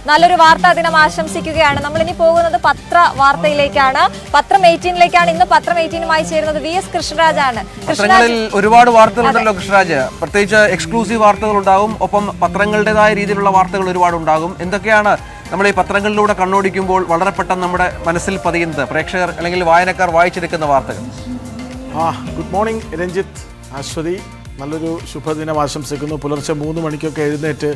നല്ലൊരു വാർത്താ ദിനം ആശംസിക്കുകയാണ്. നമ്മളിനി പോകുന്നത് പത്ര വാർത്തയിലേക്കാണ്. പത്രം 18ലേക്കാണ്. ഇന്ന് പത്രം 18മായി ചേരുന്നത് VS കൃഷ്ണരാജാണ്. പത്രങ്ങളിൽ ഒരുപാട് വാർത്തകളുണ്ടല്ലോ കൃഷ്ണരാജ്. പ്രത്യേകിച്ച് എക്സ്ക്ലൂസീവ് വാർത്തകൾ ഉണ്ടാകും, ഒപ്പം പത്രങ്ങളുടേതായ രീതിയിലുള്ള വാർത്തകൾ ഒരുപാട് ഉണ്ടാകും. എന്തൊക്കെയാണ് നമ്മൾ ഈ പത്രങ്ങളിലൂടെ കണ്ണോടിക്കുമ്പോൾ വളരെ പെട്ടെന്ന് നമ്മുടെ മനസ്സിൽ പതിയുന്നത്, പ്രേക്ഷകർ അല്ലെങ്കിൽ വായനക്കാർ വായിച്ചെടുക്കുന്ന വാർത്തകൾ? Good morning Ranjith, Aswathy. നല്ലൊരു ശുഭദിനം ആശംസിക്കുന്നു. പുലർച്ചെ 3 മണിക്കൊക്കെ എഴുന്നേറ്റ്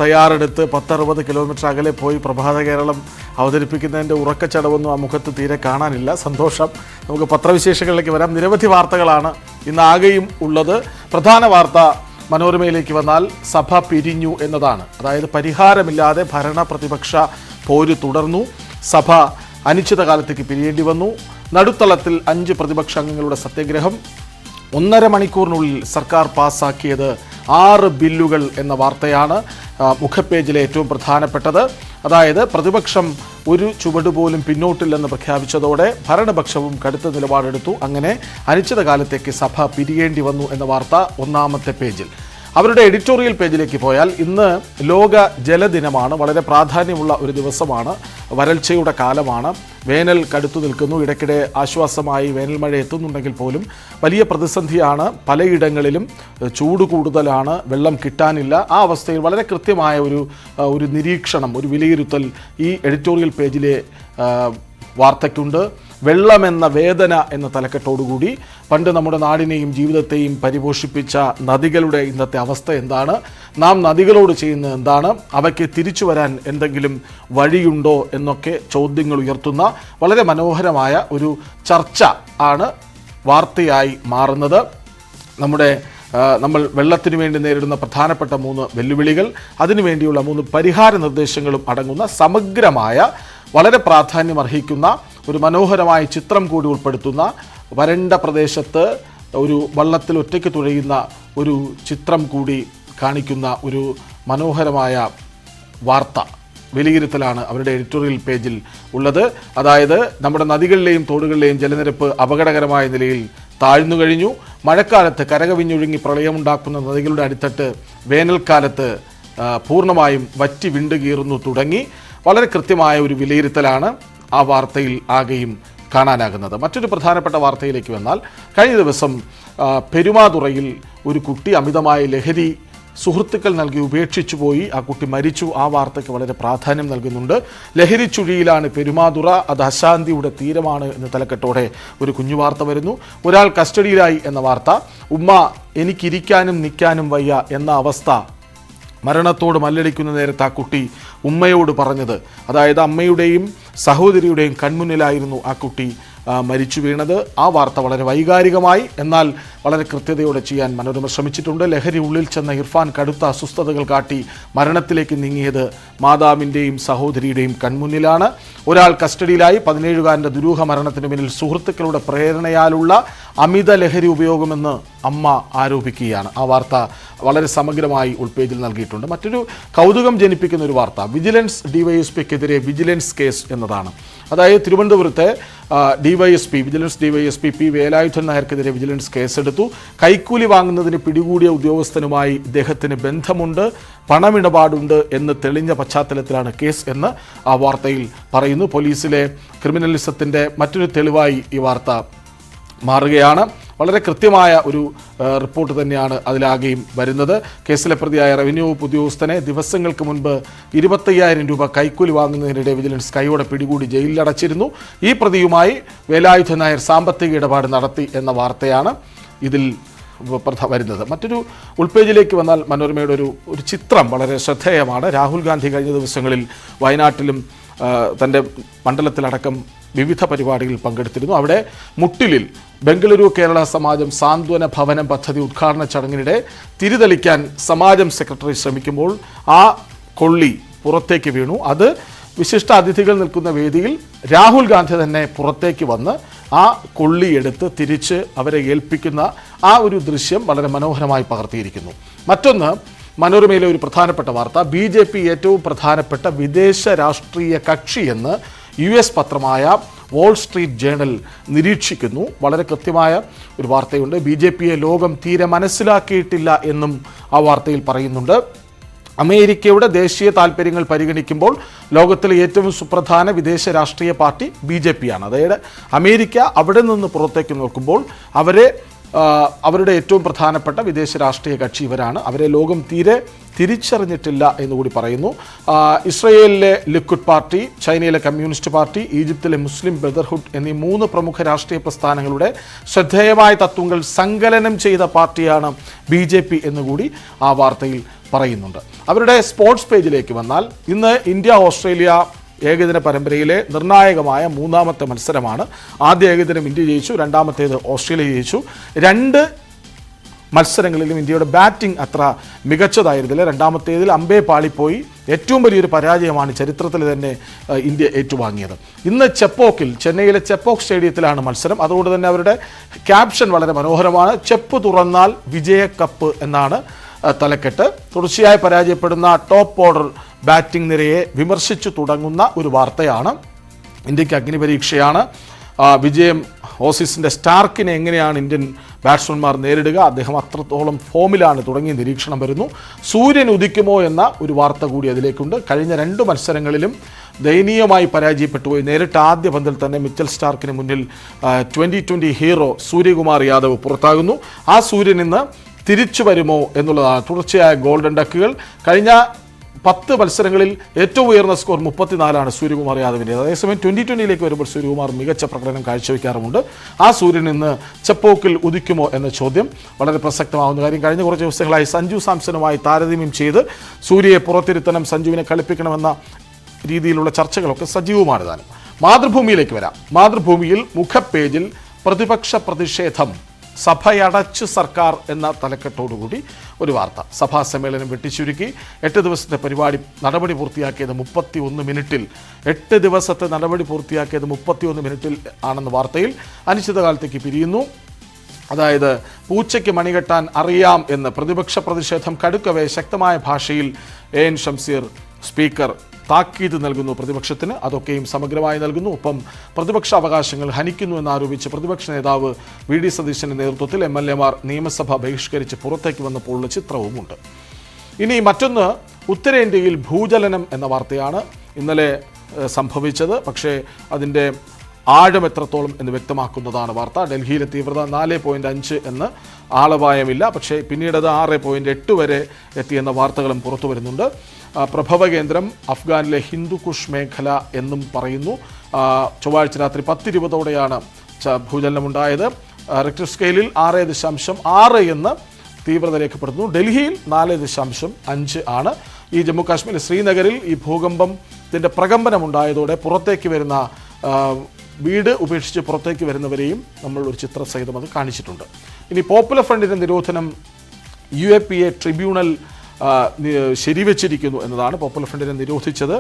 തയ്യാറെടുത്ത് 10-60 കിലോമീറ്റർ അകലെ പോയി പ്രഭാത കേരളം അവതരിപ്പിക്കുന്നതിൻ്റെ ഉറക്കച്ചടവൊന്നും ആ മുഖത്ത് തീരെ കാണാനില്ല. സന്തോഷം. നമുക്ക് പത്രവിശേഷങ്ങളിലേക്ക് വരാം. നിരവധി വാർത്തകളാണ് ഇന്ന് ആകെയും ഉള്ളത്. പ്രധാന വാർത്ത മനോരമയിലേക്ക് വന്നാൽ സഭ പിരിഞ്ഞു എന്നതാണ്. അതായത് പരിഹാരമില്ലാതെ ഭരണ പ്രതിപക്ഷ പോര് തുടർന്നു. സഭ അനിശ്ചിതകാലത്തേക്ക് പിരിയേണ്ടി വന്നു. നടുത്തളത്തിൽ 5 പ്രതിപക്ഷ അംഗങ്ങളുടെ സത്യാഗ്രഹം. 1.5 മണിക്കൂറിനുള്ളിൽ സർക്കാർ പാസ്സാക്കിയത് 6 ബില്ലുകൾ എന്ന വാർത്തയാണ് മുഖപ്പേജിലെ ഏറ്റവും പ്രധാനപ്പെട്ടത്. അതായത് പ്രതിപക്ഷം ഒരു ചുവട് പോലും പിന്നോട്ടില്ലെന്ന് പ്രഖ്യാപിച്ചതോടെ ഭരണപക്ഷവും കടുത്ത നിലപാടെടുത്തു. അങ്ങനെ അനിശ്ചിതകാലത്തേക്ക് സഭ പിരിയേണ്ടി വന്നു എന്ന വാർത്ത ഒന്നാമത്തെ പേജിൽ. അവരുടെ എഡിറ്റോറിയൽ പേജിലേക്ക് പോയാൽ ഇന്ന് ലോക ജലദിനമാണ്. വളരെ പ്രാധാന്യമുള്ള ഒരു ദിവസമാണ്. വരൾച്ചയുടെ കാലമാണ്. വേനൽ കടുത്തു നിൽക്കുന്നു. ഇടയ്ക്കിടെ ആശ്വാസമായി വേനൽ മഴ എത്തുന്നുണ്ടെങ്കിൽ പോലും വലിയ പ്രതിസന്ധിയാണ്. പലയിടങ്ങളിലും ചൂട് കൂടുതലാണ്, വെള്ളം കിട്ടാനില്ല. ആ അവസ്ഥയിൽ വളരെ കൃത്യമായ ഒരു നിരീക്ഷണം, ഒരു വിലയിരുത്തൽ ഈ എഡിറ്റോറിയൽ പേജിലെ വാർത്തയ്ക്കുണ്ട്. വെള്ളമെന്ന വേദന എന്ന തലക്കെട്ടോടുകൂടി പണ്ട് നമ്മുടെ നാടിനെയും ജീവിതത്തെയും പരിപോഷിപ്പിച്ച നദികളുടെ ഇന്നത്തെ അവസ്ഥ എന്താണ്, നാം നദികളോട് ചെയ്യുന്നത് എന്താണ്, അവയ്ക്ക് തിരിച്ചു വരാൻ എന്തെങ്കിലും വഴിയുണ്ടോ എന്നൊക്കെ ചോദ്യങ്ങൾ ഉയർത്തുന്ന വളരെ മനോഹരമായ ഒരു ചർച്ച ആണ് വാർത്തയായി മാറുന്നത്. നമ്മൾ വെള്ളത്തിനു വേണ്ടി നേരിടുന്ന പ്രധാനപ്പെട്ട 3 വെല്ലുവിളികൾ, അതിനുവേണ്ടിയുള്ള 3 പരിഹാര നിർദ്ദേശങ്ങളും അടങ്ങുന്ന സമഗ്രമായ, വളരെ പ്രാധാന്യമർഹിക്കുന്ന ഒരു മനോഹരമായ ചിത്രം കൂടി ഉൾപ്പെടുത്തുന്ന, വരണ്ട പ്രദേശത്ത് ഒരു വള്ളത്തിൽ ഒറ്റയ്ക്ക് തുഴയുന്ന ഒരു ചിത്രം കൂടി കാണിക്കുന്ന ഒരു മനോഹരമായ വാർത്ത വിലയിരുത്തലാണ് അവരുടെ എഡിറ്റോറിയൽ പേജിൽ ഉള്ളത്. അതായത് നമ്മുടെ നദികളിലെയും തോടുകളിലെയും ജലനിരപ്പ് അപകടകരമായ നിലയിൽ താഴ്ന്നു കഴിഞ്ഞു. മഴക്കാലത്ത് കരകവിഞ്ഞൊഴുങ്ങി പ്രളയമുണ്ടാക്കുന്ന നദികളുടെ അടിത്തട്ട് വേനൽക്കാലത്ത് പൂർണ്ണമായും വറ്റി വിണ്ടുകീറുന്നു തുടങ്ങി വളരെ കൃത്യമായ ഒരു വിലയിരുത്തലാണ് ആ വാർത്തയിൽ ആകെയും കാണാനാകുന്നത്. മറ്റൊരു പ്രധാനപ്പെട്ട വാർത്തയിലേക്ക് വന്നാൽ, കഴിഞ്ഞ ദിവസം പെരുമാതുറയിൽ ഒരു കുട്ടി അമിതമായ ലഹരി സുഹൃത്തുക്കൾ നൽകി ഉപേക്ഷിച്ചു പോയി. ആ കുട്ടി മരിച്ചു. ആ വാർത്തയ്ക്ക് വളരെ പ്രാധാന്യം നൽകുന്നുണ്ട്. ലഹരി ചുഴിയിലാണ് പെരുമാതുറ, അത് അശാന്തിയുടെ തീരമാണ് എന്ന തലക്കെട്ടോടെ ഒരു കുഞ്ഞു വാർത്ത വരുന്നു. ഒരാൾ കസ്റ്റഡിയിലായി എന്ന വാർത്ത. ഉമ്മ എനിക്കിരിക്കാനും നിൽക്കാനും വയ്യ എന്ന അവസ്ഥ മരണത്തോട് മല്ലടിക്കുന്ന നേരത്ത് ആ കുട്ടി ഉമ്മയോട് പറഞ്ഞത്. അതായത് അമ്മയുടെയും സഹോദരിയുടെയും കൺമുന്നിലായിരുന്നു ആ കുട്ടി മരിച്ചു വീണത്. ആ വാർത്ത വളരെ വൈകാരികമായി എന്നാൽ വളരെ കൃത്യതയോടെ ചെയ്യാൻ മനോരമ ശ്രമിച്ചിട്ടുണ്ട്. ലഹരി ഉള്ളിൽ ചെന്ന ഇർഫാൻ കടുത്ത അസ്വസ്ഥതകൾ കാട്ടി മരണത്തിലേക്ക് നീങ്ങിയത് മാതാവിൻ്റെയും സഹോദരിയുടെയും കൺമുന്നിലാണ്. ഒരാൾ കസ്റ്റഡിയിലായി. 17-കാരൻ്റെ ദുരൂഹ മരണത്തിന് പിന്നിൽ സുഹൃത്തുക്കളുടെ പ്രേരണയാലുള്ള അമിത ലഹരി ഉപയോഗമെന്ന് അമ്മ ആരോപിക്കുകയാണ്. ആ വാർത്ത വളരെ സമഗ്രമായി ഉൾപേജിൽ നൽകിയിട്ടുണ്ട്. മറ്റൊരു കൗതുകം ജനിപ്പിക്കുന്ന ഒരു വാർത്ത വിജിലൻസ് ഡിവൈഎസ്പിക്കെതിരെ വിജിലൻസ് കേസ് എന്നതാണ്. അതായത് തിരുവനന്തപുരത്തെ വിജിലൻസ് ഡിവൈഎസ്പി പി വേലായുധൻ നായർക്കെതിരെ വിജിലൻസ് കേസെടുത്തു. കൈക്കൂലി വാങ്ങുന്നതിന് പിടികൂടിയ ഉദ്യോഗസ്ഥനുമായി ഇദ്ദേഹത്തിന് ബന്ധമുണ്ട്, പണമിടപാടുണ്ട് എന്ന് തെളിഞ്ഞ പശ്ചാത്തലത്തിലാണ് കേസ് എന്ന് ആ വാർത്തയിൽ പറയുന്നു. പോലീസിലെ ക്രിമിനലിസത്തിൻ്റെ മറ്റൊരു തെളിവായി ഈ വാർത്ത മാറുകയാണ്. വളരെ കൃത്യമായ ഒരു റിപ്പോർട്ട് തന്നെയാണ് അതിലാകെയും വരുന്നത്. കേസിലെ പ്രതിയായ റവന്യൂ വകുപ്പ് ഉദ്യോഗസ്ഥനെ ദിവസങ്ങൾക്ക് മുൻപ് 25,000 രൂപ കൈക്കൂലി വാങ്ങുന്നതിനിടെ വിജിലൻസ് കൈയോടെ പിടികൂടി ജയിലിലടച്ചിരുന്നു. ഈ പ്രതിയുമായി വേലായുധൻ നായർ സാമ്പത്തിക ഇടപാട് നടത്തി എന്ന വാർത്തയാണ് ഇതിൽ വരുന്നത്. മറ്റൊരു ഉൾപേജിലേക്ക് വന്നാൽ മനോരമയുടെ ഒരു ചിത്രം വളരെ ശ്രദ്ധേയമാണ്. രാഹുൽ ഗാന്ധി കഴിഞ്ഞ ദിവസങ്ങളിൽ വയനാട്ടിലും തൻ്റെ മണ്ഡലത്തിലടക്കം വിവിധ പരിപാടികളിൽ പങ്കെടുത്തിരുന്നു. അവിടെ മുട്ടിലിൽ ബംഗളൂരു കേരള സമാജം സാന്ത്വന ഭവനം പദ്ധതി ഉദ്ഘാടന ചടങ്ങിനിടെ തിരിതെളിക്കാൻ സമാജം സെക്രട്ടറി ശ്രമിക്കുമ്പോൾ ആ കൊള്ളി പുറത്തേക്ക് വീണു. അത് വിശിഷ്ട അതിഥികൾ നിൽക്കുന്ന വേദിയിൽ രാഹുൽ ഗാന്ധി തന്നെ പുറത്തേക്ക് വന്ന് ആ കൊള്ളിയെടുത്ത് തിരിച്ച് അവരെ ഏൽപ്പിക്കുന്ന ആ ഒരു ദൃശ്യം വളരെ മനോഹരമായി പകർത്തിയിരിക്കുന്നു. മറ്റൊന്ന് മനോരമയിലെ ഒരു പ്രധാനപ്പെട്ട വാർത്ത, BJP ഏറ്റവും പ്രധാനപ്പെട്ട വിദേശ രാഷ്ട്രീയ കക്ഷിയെന്ന് US പത്രമായ വാൾ സ്ട്രീറ്റ് ജേണൽ നിരീക്ഷിക്കുന്നു. വളരെ കൃത്യമായ ഒരു വാർത്തയുണ്ട്. BJPയെ ലോകം തീരെ മനസ്സിലാക്കിയിട്ടില്ല എന്നും ആ വാർത്തയിൽ പറയുന്നുണ്ട്. അമേരിക്കയുടെ ദേശീയ താല്പര്യങ്ങൾ പരിഗണിക്കുമ്പോൾ ലോകത്തിലെ ഏറ്റവും സുപ്രധാന വിദേശ രാഷ്ട്രീയ പാർട്ടി BJP ആണ്. അതായത് അമേരിക്ക അവിടെ നിന്ന് പുറത്തേക്ക് നോക്കുമ്പോൾ അവരുടെ ഏറ്റവും പ്രധാനപ്പെട്ട വിദേശ രാഷ്ട്രീയ കക്ഷി ഇവരാണ്. അവരെ ലോകം തീരെ തിരിച്ചറിഞ്ഞിട്ടില്ല എന്നുകൂടി പറയുന്നു. ഇസ്രയേലിലെ ലിക്വിഡ് പാർട്ടി, ചൈനയിലെ കമ്മ്യൂണിസ്റ്റ് പാർട്ടി, ഈജിപ്തിലെ മുസ്ലിം ബ്രദർഹുഡ് എന്നീ 3 പ്രമുഖ രാഷ്ട്രീയ പ്രസ്ഥാനങ്ങളുടെ ശ്രദ്ധേയമായ തത്വങ്ങൾ സങ്കലനം ചെയ്ത പാർട്ടിയാണ് BJP എന്നുകൂടി ആ വാർത്തയിൽ പറയുന്നുണ്ട്. അവരുടെ സ്പോർട്സ് പേജിലേക്ക് വന്നാൽ ഇന്ന് ഇന്ത്യ-ഓസ്ട്രേലിയ ഏകദിന പരമ്പരയിലെ നിർണായകമായ 3ാമത്തെ മത്സരമാണ്. ആദ്യ ഏകദിനം ഇന്ത്യ ജയിച്ചു, രണ്ടാമത്തേത് ഓസ്ട്രേലിയ ജയിച്ചു. 2 മത്സരങ്ങളിലും ഇന്ത്യയുടെ ബാറ്റിംഗ് അത്ര മികച്ചതായിരുന്നില്ല. രണ്ടാമത്തേതിൽ അമ്പേ പാളിപ്പോയി. ഏറ്റവും വലിയൊരു പരാജയമാണ് ചരിത്രത്തിൽ തന്നെ ഇന്ത്യ ഏറ്റുവാങ്ങിയത്. ഇന്ന് ചെപ്പോക്കിൽ, ചെന്നൈയിലെ ചെപ്പോക്ക് സ്റ്റേഡിയത്തിലാണ് മത്സരം. അതുകൊണ്ട് തന്നെ അവരുടെ ക്യാപ്ഷൻ വളരെ മനോഹരമാണ്. ചെപ്പ് തുറന്നാൽ വിജയക്കപ്പ് എന്നാണ് തലക്കെട്ട്. തുടർച്ചയായി പരാജയപ്പെടുന്ന ടോപ്പ് ഓർഡർ ബാറ്റിംഗ് നിരയെ വിമർശിച്ചു തുടങ്ങുന്ന ഒരു വാർത്തയാണ്. ഇന്ത്യക്ക് അഗ്നിപരീക്ഷയാണ്. വിജയം ഓസീസിൻ്റെ സ്റ്റാർക്കിനെ എങ്ങനെയാണ് ഇന്ത്യൻ ബാറ്റ്സ്മാൻമാർ നേരിടുക, അദ്ദേഹം അത്രത്തോളം ഫോമിലാണ് തുടങ്ങിയ നിരീക്ഷണം വരുന്നു. സൂര്യൻ ഉദിക്കുമോ എന്ന ഒരു വാർത്ത കൂടി അതിലേക്കുണ്ട്. കഴിഞ്ഞ 2 മത്സരങ്ങളിലും ദയനീയമായി പരാജയപ്പെട്ടുപോയി. നേരിട്ട് ആദ്യ പന്തിൽ തന്നെ മിച്ചൽ സ്റ്റാർക്കിന് മുന്നിൽ 2020 ഹീറോ സൂര്യകുമാർ യാദവ് പുറത്താകുന്നു. ആ സൂര്യൻ ഇന്ന് തിരിച്ചു വരുമോ എന്നുള്ളതാണ്. തുടർച്ചയായ ഗോൾഡൻ ഡക്കുകൾ. കഴിഞ്ഞ 10 മത്സരങ്ങളിൽ ഏറ്റവും ഉയർന്ന സ്കോർ 34 സൂര്യകുമാർ യാദവിൻ്റെ. അതേസമയം 2020 വരുമ്പോൾ സൂര്യകുമാർ മികച്ച പ്രകടനം കാഴ്ചവെക്കാറുമുണ്ട്. ആ സൂര്യൻ ഇന്ന് ചെപ്പോക്കിൽ ഉദിക്കുമോ എന്ന ചോദ്യം വളരെ പ്രസക്തമാകുന്ന കാര്യം. കഴിഞ്ഞ കുറച്ച് ദിവസങ്ങളായി സഞ്ജു സാംസണുമായി താരതമ്യം ചെയ്ത് സൂര്യയെ പുറത്തിരുത്തണം, സഞ്ജുവിനെ കളിപ്പിക്കണമെന്ന രീതിയിലുള്ള ചർച്ചകളൊക്കെ സജീവമാണ് താനും. മാതൃഭൂമിയിലേക്ക് വരാം. മാതൃഭൂമിയിൽ മുഖപ്പേജിൽ പ്രതിപക്ഷ പ്രതിഷേധം, സഭയടച്ച് സർക്കാർ എന്ന തലക്കെട്ടോടുകൂടി ഒരു വാർത്ത. സഭാ സമ്മേളനം വെട്ടിച്ചുരുക്കി 8 ദിവസത്തെ പരിപാടി നടപടി പൂർത്തിയാക്കിയത് 31 മിനിറ്റിൽ. 8 ദിവസത്തെ നടപടി പൂർത്തിയാക്കിയത് 31 മിനിറ്റിൽ ആണെന്ന വാർത്തയിൽ അനിശ്ചിതകാലത്തേക്ക് പിരിയുന്നു. അതായത് പൂച്ചയ്ക്ക് മണികെട്ടാൻ അറിയാം എന്ന് പ്രതിപക്ഷ പ്രതിഷേധം കടുക്കവേ ശക്തമായ ഭാഷയിൽ AN ഷംസീർ സ്പീക്കർ താക്കീത് നൽകുന്നു പ്രതിപക്ഷത്തിന്. അതൊക്കെയും സമഗ്രമായി നൽകുന്നു. ഒപ്പം പ്രതിപക്ഷ അവകാശങ്ങൾ ഹനിക്കുന്നു എന്നാരോപിച്ച് പ്രതിപക്ഷ നേതാവ് VD സതീശന്റെ നേതൃത്വത്തിൽ MLA-മാർ നിയമസഭ ബഹിഷ്കരിച്ച് പുറത്തേക്ക് വന്നപ്പോഴുള്ള ചിത്രവുമുണ്ട്. ഇനി മറ്റൊന്ന്, ഉത്തരേന്ത്യയിൽ ഭൂചലനം എന്ന വാർത്തയാണ് ഇന്നലെ സംഭവിച്ചത്. പക്ഷേ അതിൻ്റെ ആഴം എത്രത്തോളം എന്ന് വ്യക്തമാക്കുന്നതാണ് വാർത്ത. ഡൽഹിയിലെ തീവ്രത 4.5 എന്ന് ആളപായമില്ല, പക്ഷേ പിന്നീട് അത് 6.8 വരെ എത്തിയെന്ന വാർത്തകളും പുറത്തു വരുന്നുണ്ട്. പ്രഭവ കേന്ദ്രം അഫ്ഗാനിലെ ഹിന്ദുകുഷ് മേഖല എന്നും പറയുന്നു. ചൊവ്വാഴ്ച രാത്രി 10:20ഓടെയാണ് ഭൂചലനമുണ്ടായത്. റിക്ടർ സ്കെയിലിൽ 6.6 എന്ന് തീവ്രത രേഖപ്പെടുത്തുന്നു. ഡൽഹിയിൽ 4.5 ആണ്. ഈ ജമ്മു കാശ്മീരിലെ ശ്രീനഗറിൽ ഈ ഭൂകമ്പത്തിൻ്റെ പ്രകമ്പനമുണ്ടായതോടെ പുറത്തേക്ക് വരുന്ന വീട് ഉപേക്ഷിച്ച് പുറത്തേക്ക് വരുന്നവരെയും നമ്മൾ ഒരു ചിത്രസഹിതം അത് കാണിച്ചിട്ടുണ്ട്. ഇനി പോപ്പുലർ ഫ്രണ്ടിൻ്റെ നിരോധനം UAPA ട്രിബ്യൂണൽ ശരിവച്ചിരിക്കുന്നു എന്നതാണ്. പോപ്പുലർ ഫ്രണ്ടിനെ നിരോധിച്ചത്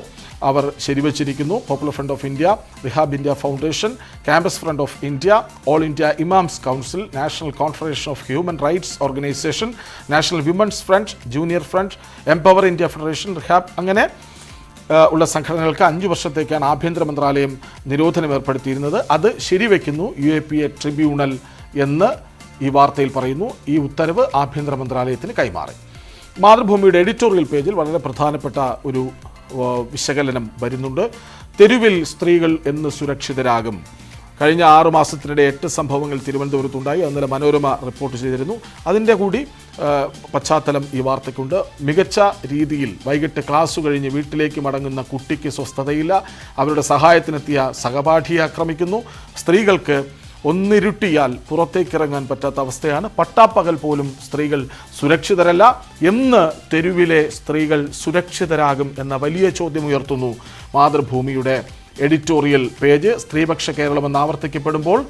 അവർ ശരിവച്ചിരിക്കുന്നു. Popular Front of India, Rehab India Foundation, Campus Front of India, All India Imams Council, National Conference of Human Rights Organisation, National Women's Front, Junior Front, Empower India Federation, Rehab അങ്ങനെ ഉള്ള സംഘടനകൾക്ക് 5 വർഷത്തേക്കാണ് ആഭ്യന്തര മന്ത്രാലയം നിരോധനം ഏർപ്പെടുത്തിയിരുന്നത്. അത് ശരിവെക്കുന്നു UAPA ട്രിബ്യൂണൽ എന്ന് ഈ വാർത്തയിൽ പറയുന്നു. ഈ ഉത്തരവ് ആഭ്യന്തര മന്ത്രാലയത്തിന് കൈമാറി. മാതൃഭൂമിയുടെ എഡിറ്റോറിയൽ പേജിൽ വളരെ പ്രധാനപ്പെട്ട ഒരു വിശകലനം വരുന്നുണ്ട്. തെരുവിൽ സ്ത്രീകൾ എന്ന് സുരക്ഷിതരാകും. കഴിഞ്ഞ 6 മാസത്തിനിടെ 8 സംഭവങ്ങൾ തിരുവനന്തപുരത്തുണ്ടായി. അന്നേരം മനോരമ റിപ്പോർട്ട് ചെയ്തിരുന്നു. അതിൻ്റെ കൂടി പശ്ചാത്തലം ഈ വാർത്തയ്ക്കുണ്ട്. മികച്ച രീതിയിൽ വൈകിട്ട് ക്ലാസ് കഴിഞ്ഞ് വീട്ടിലേക്ക് മടങ്ങുന്ന കുട്ടിക്ക് സ്വസ്ഥതയില്ല. അവരുടെ സഹായത്തിനെത്തിയ സഹപാഠിയെ ആക്രമിക്കുന്നു. സ്ത്രീകൾക്ക് ഒന്നിരുട്ടിയാൽ പുറത്തേക്കിറങ്ങാൻ പറ്റാത്ത അവസ്ഥയാണ്. പട്ടാപ്പകൽ പോലും സ്ത്രീകൾ സുരക്ഷിതരല്ല. എന്ന് തെരുവിലെ സ്ത്രീകൾ സുരക്ഷിതരാകും എന്ന വലിയ ചോദ്യം ഉയർത്തുന്നു മാതൃഭൂമിയുടെ എഡിറ്റോറിയൽ പേജ്. സ്ത്രീപക്ഷ കേരളമെന്ന് ആവർത്തിക്കപ്പെടുമ്പോൾ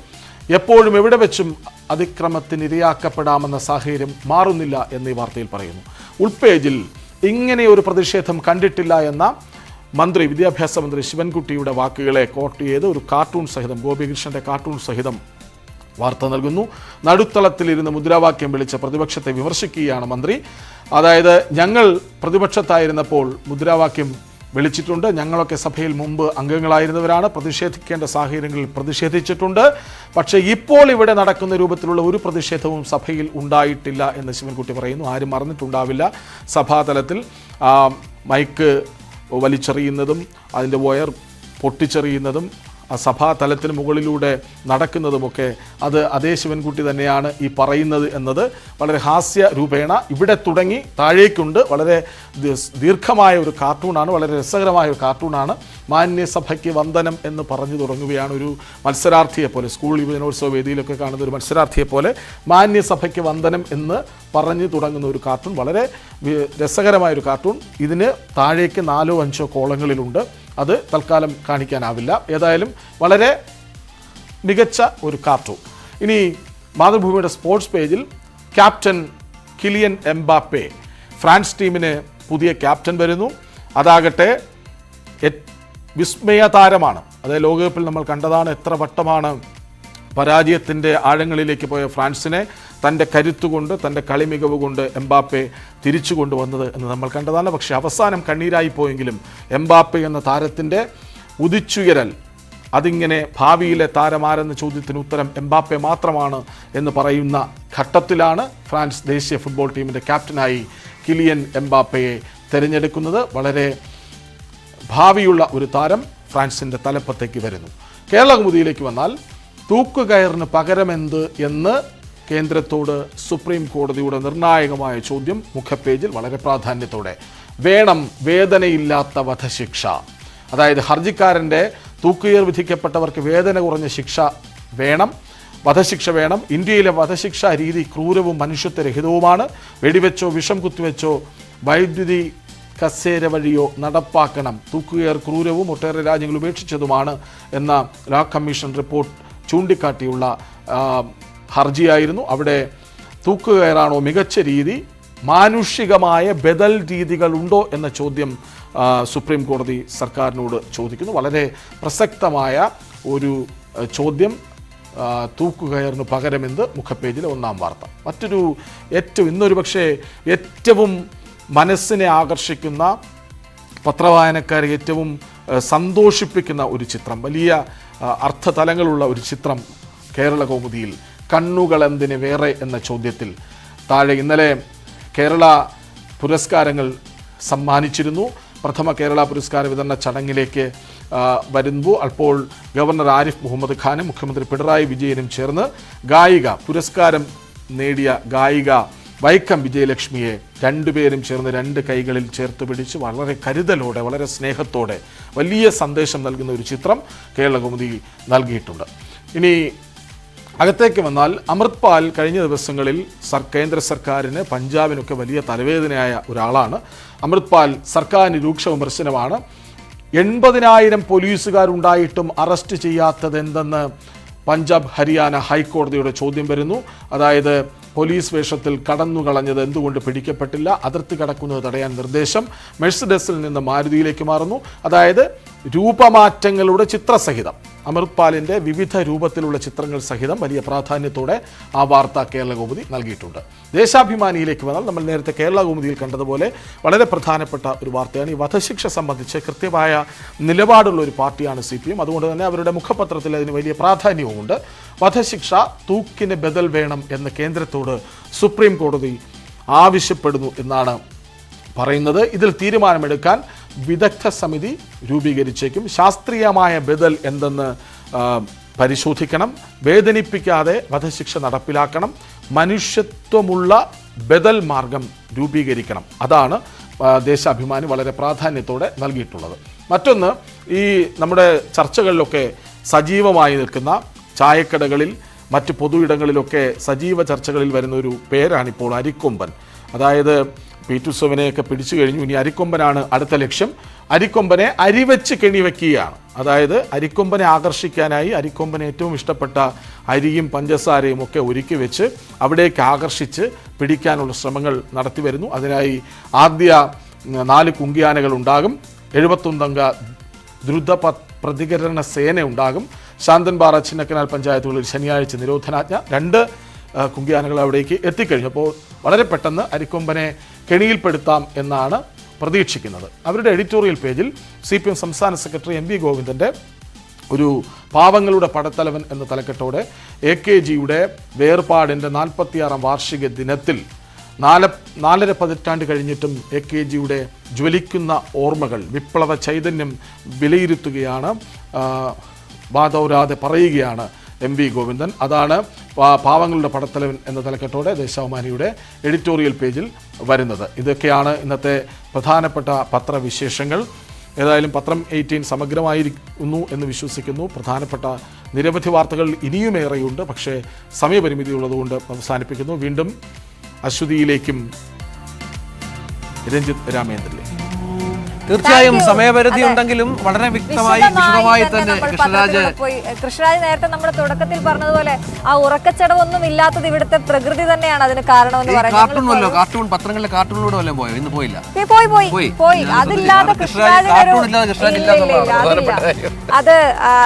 എപ്പോഴും എവിടെ വെച്ചും അതിക്രമത്തിനിരയാക്കപ്പെടാമെന്ന സാഹചര്യം മാറുന്നില്ല എന്ന് ഈ വാർത്തയിൽ പറയുന്നു. ഉൾപേജിൽ ഇങ്ങനെ ഒരു പ്രതിഷേധം കണ്ടിട്ടില്ല എന്ന വിദ്യാഭ്യാസ മന്ത്രി ശിവൻകുട്ടിയുടെ വാക്കുകളെ കോട്ട് ചെയ്ത് ഒരു കാർട്ടൂൺ സഹിതം, ഗോപികൃഷ്ണന്റെ കാർട്ടൂൺ സഹിതം വാർത്ത നൽകുന്നു. നടുത്തളത്തിലിരുന്ന് മുദ്രാവാക്യം വിളിച്ച പ്രതിപക്ഷത്തെ വിമർശിക്കുകയാണ് മന്ത്രി. അതായത് ഞങ്ങൾ പ്രതിപക്ഷത്തായിരുന്നപ്പോൾ മുദ്രാവാക്യം വിളിച്ചിട്ടുണ്ട്. ഞങ്ങളൊക്കെ സഭയിൽ മുമ്പ് അംഗങ്ങളായിരുന്നവരാണ്, പ്രതിഷേധിക്കേണ്ട സാഹചര്യങ്ങളിൽ പ്രതിഷേധിച്ചിട്ടുണ്ട്. പക്ഷേ ഇപ്പോൾ ഇവിടെ നടക്കുന്ന രൂപത്തിലുള്ള ഒരു പ്രതിഷേധവും സഭയിൽ ഉണ്ടായിട്ടില്ല എന്ന് ശിവൻകുട്ടി പറയുന്നു. ആരും മറന്നിട്ടുണ്ടാവില്ല സഭാതലത്തിൽ മൈക്ക് വലിച്ചെറിയുന്നതും അതിൻ്റെ വയർ പൊട്ടിച്ചെറിയുന്നതും സഭാതലത്തിന് മുകളിലൂടെ നടക്കുന്നതുമൊക്കെ അത് അതേ ശിവൻകുട്ടി തന്നെയാണ് ഈ പറയുന്നത് എന്നത് വളരെ ഹാസ്യ രൂപേണ ഇവിടെ തുടങ്ങി താഴേക്കുണ്ട്. വളരെ ദീർഘമായ ഒരു കാർട്ടൂണാണ്, വളരെ രസകരമായ ഒരു കാർട്ടൂണാണ്. മാന്യസഭയ്ക്ക് വന്ദനം എന്ന് പറഞ്ഞു തുടങ്ങുകയാണ്. ഒരു മത്സരാർത്ഥിയെ പോലെ, സ്കൂൾ യുവജനോത്സവ വേദിയിലൊക്കെ കാണുന്ന ഒരു മത്സരാർത്ഥിയെ പോലെ മാന്യസഭയ്ക്ക് വന്ദനം എന്ന് പറഞ്ഞു തുടങ്ങുന്ന ഒരു കാർട്ടൂൺ, വളരെ രസകരമായൊരു കാർട്ടൂൺ. ഇതിന് താഴേക്ക് 4 5 കോളങ്ങളിലുണ്ട്. അത് തൽക്കാലം കാണിക്കാനാവില്ല. ഏതായാലും വളരെ മികച്ച ഒരു കാർട്ടൂൺ. ഇനി മാതൃഭൂമിയുടെ സ്പോർട്സ് പേജിൽ ക്യാപ്റ്റൻ കിലിയൻ എംബാപ്പെ, ഫ്രാൻസ് ടീമിന് പുതിയ ക്യാപ്റ്റൻ വരുന്നു. അതാകട്ടെ വിസ്മയ താരമാണ്. അതായത് ലോകകപ്പിൽ നമ്മൾ കണ്ടതാണ് എത്ര വട്ടമാണ് പരാജയത്തിൻ്റെ ആഴങ്ങളിലേക്ക് പോയ ഫ്രാൻസിനെ തൻ്റെ കരുത്തുകൊണ്ട്, തൻ്റെ കളിമികവ് കൊണ്ട് എംബാപ്പെ തിരിച്ചു കൊണ്ടുവന്നത് എന്ന് നമ്മൾ കണ്ടതാണ്. പക്ഷേ അവസാനം കണ്ണീരായി പോയെങ്കിലും എംബാപ്പെ എന്ന താരത്തിൻ്റെ ഉദിച്ചുയരൽ, അതിങ്ങനെ ഭാവിയിലെ താരമാരെന്ന ചോദ്യത്തിന് ഉത്തരം എംബാപ്പെ മാത്രമാണ് എന്ന് പറയുന്ന ഘട്ടത്തിലാണ് ഫ്രാൻസ് ദേശീയ ഫുട്ബോൾ ടീമിൻ്റെ ക്യാപ്റ്റനായി കിലിയൻ എംബാപ്പയെ തിരഞ്ഞെടുക്കുന്നത്. വളരെ ഭാവിയുള്ള ഒരു താരം ഫ്രാൻസിൻ്റെ തലപ്പത്തേക്ക് വരുന്നു. കേരള കൗമുദിയിലേക്ക് വന്നാൽ തൂക്കുകയറിന് പകരമെന്ത് എന്ന് കേന്ദ്രത്തോട് സുപ്രീം കോടതിയുടെ നിർണായകമായ ചോദ്യം മുഖപ്പേജിൽ വളരെ പ്രാധാന്യത്തോടെ. വേണം വേദനയില്ലാത്ത വധശിക്ഷ. അതായത് ഹർജിക്കാരൻ്റെ തൂക്കുകയർ വിധിക്കപ്പെട്ടവർക്ക് വേദന കുറഞ്ഞ ശിക്ഷ വേണം, വധശിക്ഷ വേണം. ഇന്ത്യയിലെ വധശിക്ഷാ രീതി ക്രൂരവും മനുഷ്യത്വരഹിതവുമാണ്. വെടിവെച്ചോ വിഷം കുത്തിവെച്ചോ വൈദ്യുതി കസേര വഴിയോ നടപ്പാക്കണം. തൂക്കുകയർ ക്രൂരവും ഒട്ടേറെ രാജ്യങ്ങൾ ഉപേക്ഷിച്ചതുമാണ് എന്ന ലോ കമ്മീഷൻ റിപ്പോർട്ട് ചൂണ്ടിക്കാട്ടിയുള്ള ഹർജിയായിരുന്നു. അവിടെ തൂക്കുകയറാണോ മികച്ച രീതി, മാനുഷികമായ ബദൽ രീതികളുണ്ടോ എന്ന ചോദ്യം സുപ്രീം കോടതി സർക്കാരിനോട് ചോദിക്കുന്നു. വളരെ പ്രസക്തമായ ഒരു ചോദ്യം. തൂക്കുകയറിന് പകരമെന്ത് മുഖപ്പേജിലെ 1-ാം വാർത്ത. മറ്റൊരു ഇന്നൊരു പക്ഷേ ഏറ്റവും മനസ്സിനെ ആകർഷിക്കുന്ന, പത്രവായനക്കാരെ ഏറ്റവും സന്തോഷിപ്പിക്കുന്ന ഒരു ചിത്രം, വലിയ അർത്ഥതലങ്ങളുള്ള ഒരു ചിത്രം കേരള കൗമുദിയിൽ. കണ്ണുകളെന്തിന് വേറെ എന്ന ചോദ്യത്തിൽ താഴെ ഇന്നലെ കേരള പുരസ്കാരങ്ങൾ സമ്മാനിച്ചിരുന്നു. പ്രഥമ കേരള പുരസ്കാര വിതരണ ചടങ്ങിലേക്ക് വരുമ്പോൾ അപ്പോൾ ഗവർണർ ആരിഫ് മുഹമ്മദ് ഖാനും മുഖ്യമന്ത്രി പിണറായി വിജയനും ചേർന്ന് പുരസ്കാരം നേടിയ ഗായിക വൈക്കം വിജയലക്ഷ്മിയെ രണ്ടുപേരും ചേർന്ന് 2 കൈകളിൽ ചേർത്ത് പിടിച്ച് വളരെ കരുതലോടെ, വളരെ സ്നേഹത്തോടെ വലിയ സന്ദേശം നൽകുന്ന ഒരു ചിത്രം കേരള കൗമുദി നൽകിയിട്ടുണ്ട്. ഇനി അകത്തേക്ക് വന്നാൽ അമൃത് പാൽ കഴിഞ്ഞ ദിവസങ്ങളിൽ കേന്ദ്ര സർക്കാരിന്, പഞ്ചാബിനൊക്കെ വലിയ തലവേദനയായ ഒരാളാണ്. അമൃത് പാൽ സർക്കാരിന് രൂക്ഷ വിമർശനമാണ്. 80,000 പോലീസുകാരുണ്ടായിട്ടും അറസ്റ്റ് ചെയ്യാത്തതെന്തെന്ന് പഞ്ചാബ് ഹരിയാന ഹൈക്കോടതിയുടെ ചോദ്യം വരുന്നു. അതായത് പോലീസ് വേഷത്തിൽ കടന്നുകളഞ്ഞത് എന്തുകൊണ്ട് പിടിക്കപ്പെട്ടില്ല, അതിർത്തി കടക്കുന്നത് തടയാൻ നിർദ്ദേശം, മെഴ്സിഡസിൽ നിന്ന് മാരുതിയിലേക്ക് മാറുന്നു. അതായത് രൂപമാറ്റങ്ങളുടെ ചിത്രസഹിതം, അമൃത് പാലിൻ്റെ വിവിധ രൂപത്തിലുള്ള ചിത്രങ്ങൾ സഹിതം വലിയ പ്രാധാന്യത്തോടെ ആ വാർത്ത കേരള കൗമുദി നൽകിയിട്ടുണ്ട്. ദേശാഭിമാനിയിലേക്ക് വന്നാൽ നമ്മൾ നേരത്തെ കേരള കൗമുദിയിൽ കണ്ടതുപോലെ വളരെ പ്രധാനപ്പെട്ട ഒരു വാർത്തയാണ്. ഈ വധശിക്ഷ സംബന്ധിച്ച് കൃത്യമായ നിലപാടുള്ള ഒരു പാർട്ടിയാണ് CPM. അതുകൊണ്ട് തന്നെ അവരുടെ മുഖപത്രത്തിൽ അതിന് വലിയ പ്രാധാന്യവുമുണ്ട്. വധശിക്ഷ തൂക്കിന് ബദൽ വേണം എന്ന് കേന്ദ്രത്തോട് സുപ്രീം കോടതി ആവശ്യപ്പെടുന്നു എന്നാണ് പറയുന്നത്. ഇതിൽ തീരുമാനമെടുക്കാൻ വിദഗ്ധ സമിതി രൂപീകരിച്ചേക്കും. ശാസ്ത്രീയമായ ബദൽ എന്തെന്ന് പരിശോധിക്കണം, വേദനിപ്പിക്കാതെ വധശിക്ഷ നടപ്പിലാക്കണം, മനുഷ്യത്വമുള്ള ബദൽ മാർഗം രൂപീകരിക്കണം. അതാണ് ദേശാഭിമാനി വളരെ പ്രാധാന്യത്തോടെ നൽകിയിട്ടുള്ളത്. മറ്റൊന്ന്, ഈ നമ്മുടെ ചർച്ചകളിലൊക്കെ സജീവമായി നിൽക്കുന്ന ചായക്കടകളിൽ, മറ്റ് പൊതു ഇടങ്ങളിലൊക്കെ സജീവ ചർച്ചകളിൽ വരുന്ന ഒരു പേരാണിപ്പോൾ അരിക്കൊമ്പൻ. അതായത് പീറ്റുസോവിനെയൊക്കെ പിടിച്ചു കഴിഞ്ഞു, ഇനി അരിക്കൊമ്പനാണ് അടുത്ത ലക്ഷ്യം. അരിക്കൊമ്പനെ അരിവെച്ച് കെണിവെക്കുകയാണ്. അതായത് അരിക്കൊമ്പനെ ആകർഷിക്കാനായി അരിക്കൊമ്പന് ഏറ്റവും ഇഷ്ടപ്പെട്ട അരിയും പഞ്ചസാരയും ഒക്കെ ഒരുക്കി വെച്ച് അവിടേക്ക് ആകർഷിച്ച് പിടിക്കാനുള്ള ശ്രമങ്ങൾ നടത്തി വരുന്നു. അതിനായി ആദ്യ 4 കുങ്കിയാനകൾ ഉണ്ടാകും, 71 അംഗ ദ്രുത പ്രതികരണ സേന ഉണ്ടാകും. ശാന്തൻപാറ, ചിന്നക്കനാൽ പഞ്ചായത്തുകളിൽ ശനിയാഴ്ച നിരോധനാജ്ഞ. 2 കുങ്കിയാനകൾ അവിടേക്ക് എത്തിക്കഴിഞ്ഞു. അപ്പോൾ വളരെ പെട്ടെന്ന് അരിക്കൊമ്പനെ കെണിയിൽപ്പെടുത്താം എന്നാണ് പ്രതീക്ഷിക്കുന്നത്. അവരുടെ എഡിറ്റോറിയൽ പേജിൽ CPM സംസ്ഥാന സെക്രട്ടറി MV ഗോവിന്ദൻ്റെ ഒരു പാവങ്ങളുടെ പടത്തലവൻ എന്ന തലക്കെട്ടോടെ AKGയുടെ വേർപാടിൻ്റെ 46-ാം വാർഷിക ദിനത്തിൽ 4.5 പതിറ്റാണ്ട് കഴിഞ്ഞിട്ടും AKGയുടെ ജ്വലിക്കുന്ന ഓർമ്മകൾ, വിപ്ലവ ചൈതന്യം വിലയിരുത്തുകയാണ്, വാദോരാതെ പറയുകയാണ് MV ഗോവിന്ദൻ. അതാണ് പാവങ്ങളുടെ പടത്തലവൻ എന്ന തലക്കെട്ടോടെ ദേശാഭിമാനിയുടെ എഡിറ്റോറിയൽ പേജിൽ വരുന്നത്. ഇതൊക്കെയാണ് ഇന്നത്തെ പ്രധാനപ്പെട്ട പത്രവിശേഷങ്ങൾ. ഏതായാലും പത്രം 18 സമഗ്രമായിരിക്കുന്നു എന്ന് വിശ്വസിക്കുന്നു. പ്രധാനപ്പെട്ട നിരവധി വാർത്തകൾ ഇനിയുമേറെയുണ്ട്, പക്ഷേ സമയപരിമിതി ഉള്ളതുകൊണ്ട് അവസാനിപ്പിക്കുന്നു. വീണ്ടും അശ്വതിയിലേക്കും രഞ്ജിത്ത് രാമേന്ദ്രനിലേക്കും. തീർച്ചയായും സമയപരിധി ഉണ്ടെങ്കിലും വളരെ വ്യക്തമായി വിശദമായി തന്നെ കൃഷ്ണരാജ് നേരത്തെ നമ്മുടെ തുടക്കത്തിൽ പറഞ്ഞതുപോലെ ആ ഉറക്കച്ചടവൊന്നും ഇല്ലാത്തത് ഇവിടുത്തെ പ്രകൃതി തന്നെയാണ് അതിന് കാരണമെന്ന് പറയുന്നത്. കാർട്ടൂൺ പത്രങ്ങളിലെ കാർട്ടൂണിലൂടെ വല്ലതും പോയോ? ഇന്ന് പോയില്ല. പോയി അതില്ലാതെ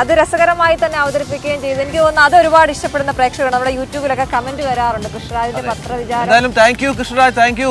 അത് രസകരമായി തന്നെ അവതരിപ്പിക്കുകയും ചെയ്തു. എനിക്ക് തോന്നുന്നു അത് ഒരുപാട് ഇഷ്ടപ്പെടുന്ന പ്രേക്ഷകർ നമ്മുടെ യൂട്യൂബിലൊക്കെ കമന്റ് വരാറുണ്ട് കൃഷ്ണരാജിന്റെ പത്രവിചാരം. Thank you Krishnaraj, thank U.